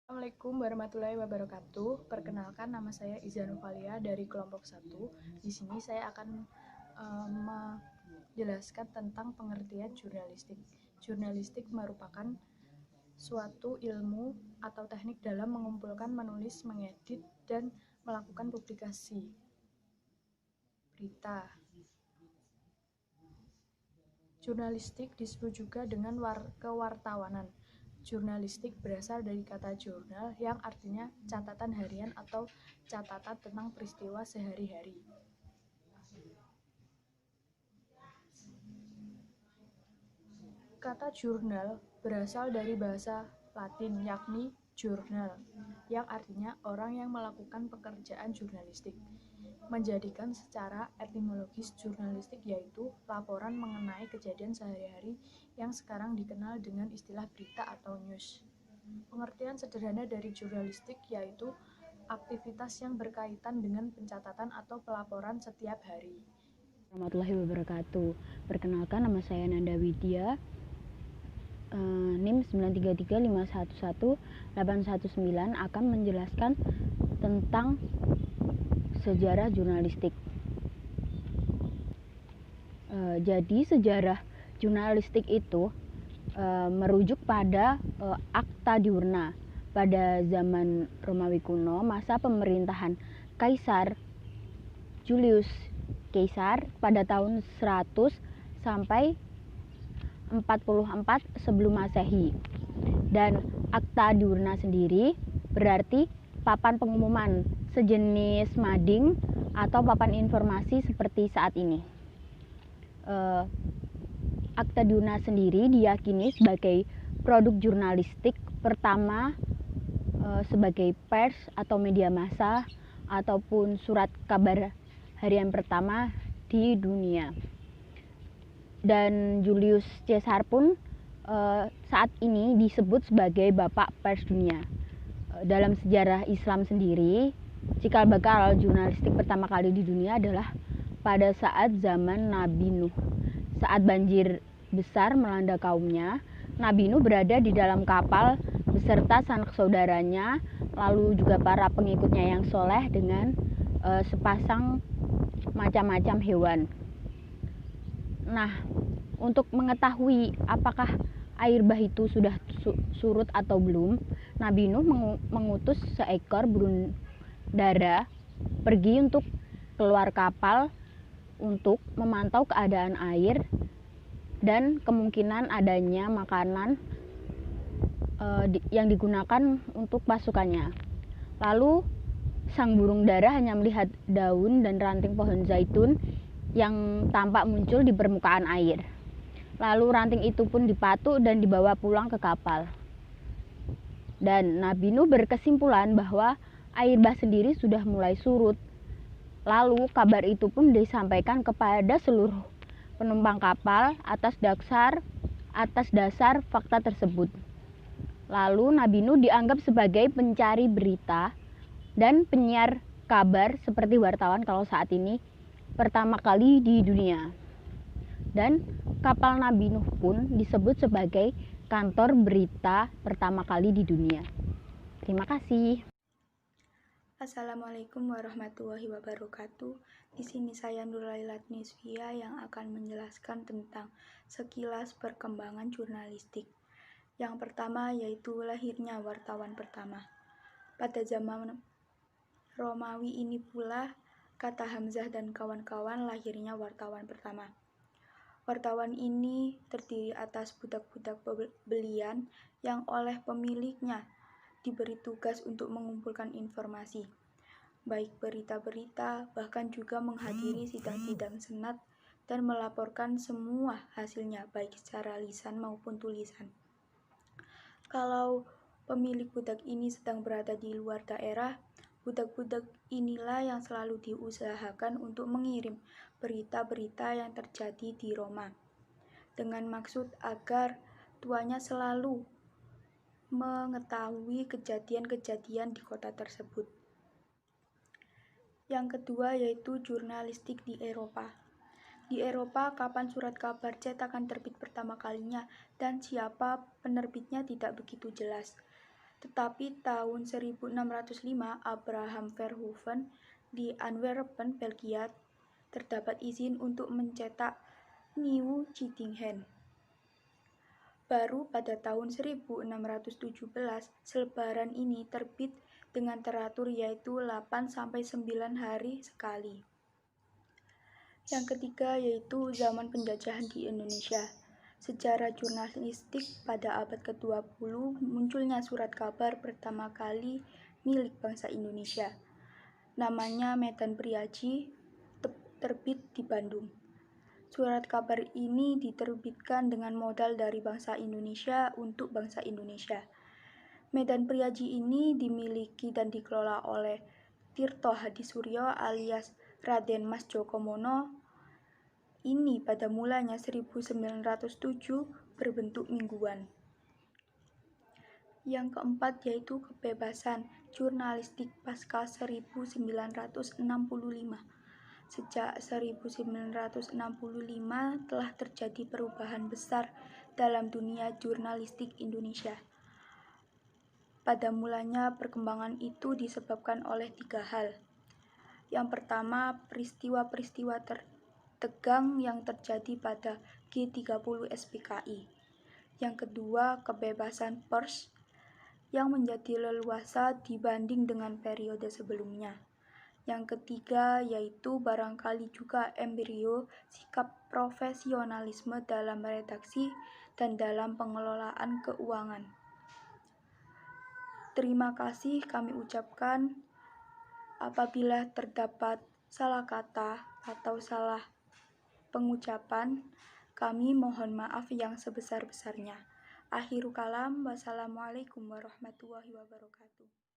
Assalamualaikum warahmatullahi wabarakatuh. Perkenalkan, nama saya Iza Nuvalia dari kelompok 1. Di sini saya akan menjelaskan tentang pengertian jurnalistik. Jurnalistik merupakan suatu ilmu atau teknik dalam mengumpulkan, menulis, mengedit, dan melakukan publikasi berita. Jurnalistik disebut juga dengan kewartawanan. Jurnalistik berasal dari kata jurnal yang artinya catatan harian atau catatan tentang peristiwa sehari-hari. Kata jurnal berasal dari bahasa Latin yakni jurnal, yang artinya orang yang melakukan pekerjaan jurnalistik. Menjadikan secara etimologis jurnalistik yaitu laporan mengenai kejadian sehari-hari yang sekarang dikenal dengan istilah berita atau news. Pengertian sederhana dari jurnalistik yaitu aktivitas yang berkaitan dengan pencatatan atau pelaporan setiap hari. Warahmatullahi wabarakatuh. Perkenalkan, nama saya Nanda Widya, NIM 933511819 akan menjelaskan tentang sejarah jurnalistik. Jadi sejarah jurnalistik itu merujuk pada Akta Diurna pada zaman Romawi kuno, masa pemerintahan Kaisar Julius Caesar pada tahun 100 sampai 44 sebelum Masehi. Dan Akta Diurna sendiri berarti papan pengumuman, sejenis mading atau papan informasi seperti saat ini. Akta Diurna sendiri diyakini sebagai produk jurnalistik pertama sebagai pers atau media massa ataupun surat kabar harian pertama di dunia. Dan Julius Caesar pun saat ini disebut sebagai bapak pers dunia. Dalam sejarah Islam sendiri, cikal bakal jurnalistik pertama kali di dunia adalah pada saat zaman Nabi Nuh. Saat banjir besar melanda kaumnya, Nabi Nuh berada di dalam kapal beserta sanak saudaranya, lalu juga para pengikutnya yang soleh dengan sepasang macam-macam hewan. Nah, untuk mengetahui apakah air bah itu sudah surut atau belum, Nabi Nuh mengutus seekor burung dara pergi untuk keluar kapal untuk memantau keadaan air dan kemungkinan adanya makanan yang digunakan untuk pasukannya. Lalu sang burung dara hanya melihat daun dan ranting pohon zaitun yang tampak muncul di permukaan air. Lalu ranting itu pun dipatuk dan dibawa pulang ke kapal. Dan Nabi Nuh berkesimpulan bahwa air bah sendiri sudah mulai surut. Lalu kabar itu pun disampaikan kepada seluruh penumpang kapal atas dasar fakta tersebut. Lalu Nabi Nuh dianggap sebagai pencari berita dan penyiar kabar seperti wartawan kalau saat ini pertama kali di dunia. Dan kapal Nabi Nuh pun disebut sebagai kantor berita pertama kali di dunia. Terima kasih. Assalamualaikum warahmatullahi wabarakatuh. Di sini saya Nurlailat Nisfia yang akan menjelaskan tentang sekilas perkembangan jurnalistik. Yang pertama yaitu lahirnya wartawan pertama. Pada zaman Romawi ini pula kata Hamzah dan kawan-kawan lahirnya wartawan pertama. Wartawan ini terdiri atas budak-budak belian yang oleh pemiliknya diberi tugas untuk mengumpulkan informasi, baik berita-berita, bahkan juga menghadiri sidang-sidang senat dan melaporkan semua hasilnya, baik secara lisan maupun tulisan. Kalau pemilik budak ini sedang berada di luar daerah, budak-budak inilah yang selalu diusahakan untuk mengirim berita-berita yang terjadi di Roma, dengan maksud agar tuannya selalu mengetahui kejadian-kejadian di kota tersebut. Yang kedua yaitu jurnalistik di Eropa. Di Eropa, kapan surat kabar cetakan terbit pertama kalinya dan siapa penerbitnya tidak begitu jelas. Tetapi tahun 1605 Abraham Verhoeven di Antwerpen, Belgia, terdapat izin untuk mencetak Nieuw Zittinghen. Baru pada tahun 1617 selebaran ini terbit dengan teratur yaitu 8-9 hari sekali. Yang ketiga yaitu zaman penjajahan di Indonesia. Sejarah jurnalistik pada abad ke-20 munculnya surat kabar pertama kali milik bangsa Indonesia. Namanya Medan Priaji, terbit di Bandung. Surat kabar ini diterbitkan dengan modal dari bangsa Indonesia untuk bangsa Indonesia. Medan Priaji ini dimiliki dan dikelola oleh Tirto Hadisuryo alias Raden Mas Djokomono. Ini pada mulanya 1907 berbentuk mingguan. Yang keempat yaitu kebebasan jurnalistik pasca 1965. Sejak 1965 telah terjadi perubahan besar dalam dunia jurnalistik Indonesia. Pada mulanya perkembangan itu disebabkan oleh 3 hal. Yang pertama, peristiwa-peristiwa tegang yang terjadi pada G30 SPKI. Yang kedua, kebebasan pers yang menjadi leluasa dibanding dengan periode sebelumnya. Yang ketiga, yaitu barangkali juga embrio sikap profesionalisme dalam redaksi dan dalam pengelolaan keuangan. Terima kasih kami ucapkan. Apabila terdapat salah kata atau salah pengucapan, kami mohon maaf yang sebesar-besarnya. Akhirul kalam, wassalamualaikum warahmatullahi wabarakatuh.